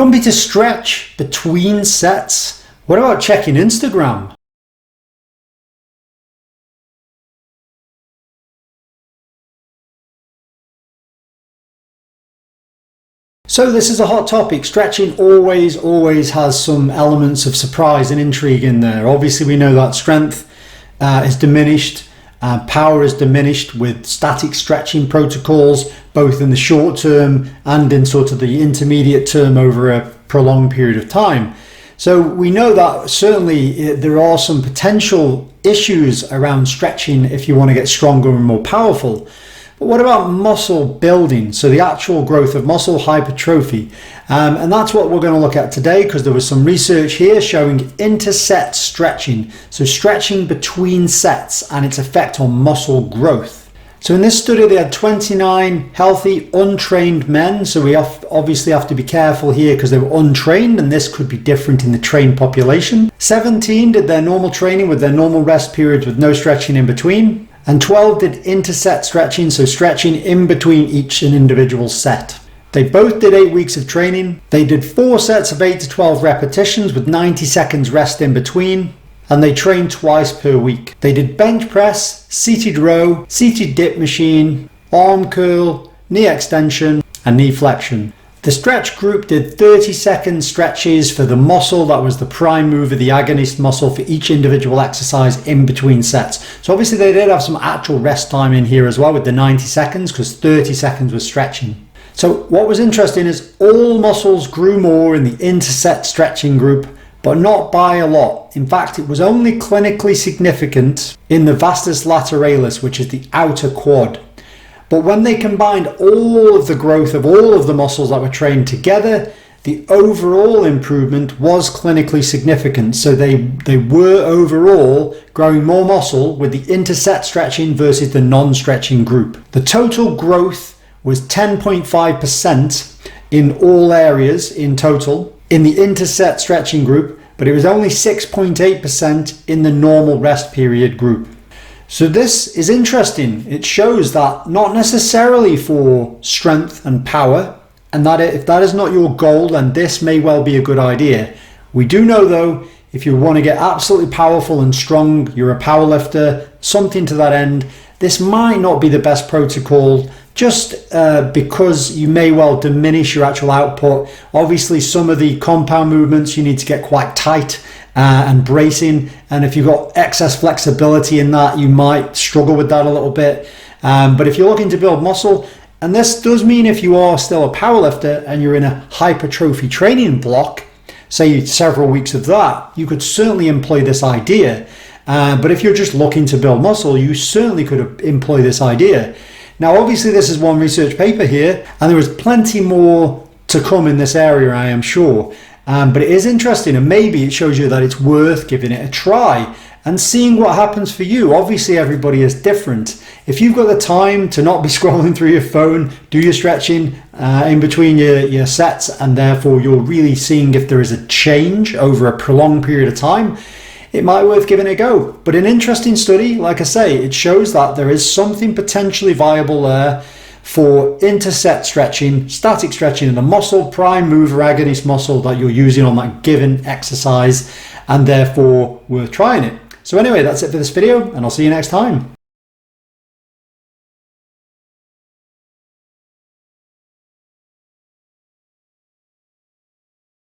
You want me to stretch between sets? What about checking Instagram? So this is a hot topic. Stretching always has some elements of surprise and intrigue in there. Obviously we know that strength is diminished, power is diminished with static stretching protocols, both in the short term and in sort of the intermediate term over a prolonged period of time. So we know that certainly there are some potential issues around stretching if you want to get stronger and more powerful. But what about muscle building? So the actual growth of muscle hypertrophy. And that's what we're going to look at today, because there was some research here showing interset stretching. So stretching between sets and its effect on muscle growth. So in this study, they had 29 healthy, untrained men. So we obviously have to be careful here because they were untrained, and this could be different in the trained population. 17 did their normal training with their normal rest periods with no stretching in between. And 12 did interset stretching, so stretching in between each and individual set. They both did 8 weeks of training. They did 4 sets of 8 to 12 repetitions with 90 seconds rest in between. And they trained twice per week. They did bench press, seated row, seated dip machine, arm curl, knee extension, and knee flexion. The stretch group did 30-second stretches for the muscle that was the prime mover, the agonist muscle, for each individual exercise in between sets. So obviously they did have some actual rest time in here as well with the 90 seconds, because 30 seconds was stretching. So what was interesting is all muscles grew more in the interset stretching group, but not by a lot. In fact, it was only clinically significant in the vastus lateralis, which is the outer quad. But when they combined all of the growth of all of the muscles that were trained together, the overall improvement was clinically significant. So they were overall growing more muscle with the interset stretching versus the non-stretching group. The total growth was 10.5% in all areas in total in the interset stretching group, but it was only 6.8% in the normal rest period group. So this is interesting. It shows that not necessarily for strength and power, and that if that is not your goal, then this may well be a good idea. We do know though, if you want to get absolutely powerful and strong, you're a power lifter, something to that end, this might not be the best protocol, just because you may well diminish your actual output. Obviously some of the compound movements you need to get quite tight and bracing, and if you've got excess flexibility in that, you might struggle with that a little bit. But if you're looking to build muscle, and this does mean if you are still a powerlifter and you're in a hypertrophy training block, say several weeks of that, you could certainly employ this idea. But if you're just looking to build muscle, you certainly could employ this idea. Now obviously this is one research paper here, and there is plenty more to come in this area, I am sure. But it is interesting, and maybe it shows you that it's worth giving it a try and seeing what happens for you. Obviously everybody is different. If you've got the time to not be scrolling through your phone, do your stretching in between your sets, and therefore you're really seeing if there is a change over a prolonged period of time, it might be worth giving it a go. But an interesting study, like I say, it shows that there is something potentially viable there for interset stretching, static stretching in the muscle, prime mover agonist muscle that you're using on that given exercise, and therefore worth trying it. So anyway, that's it for this video, and I'll see you next time.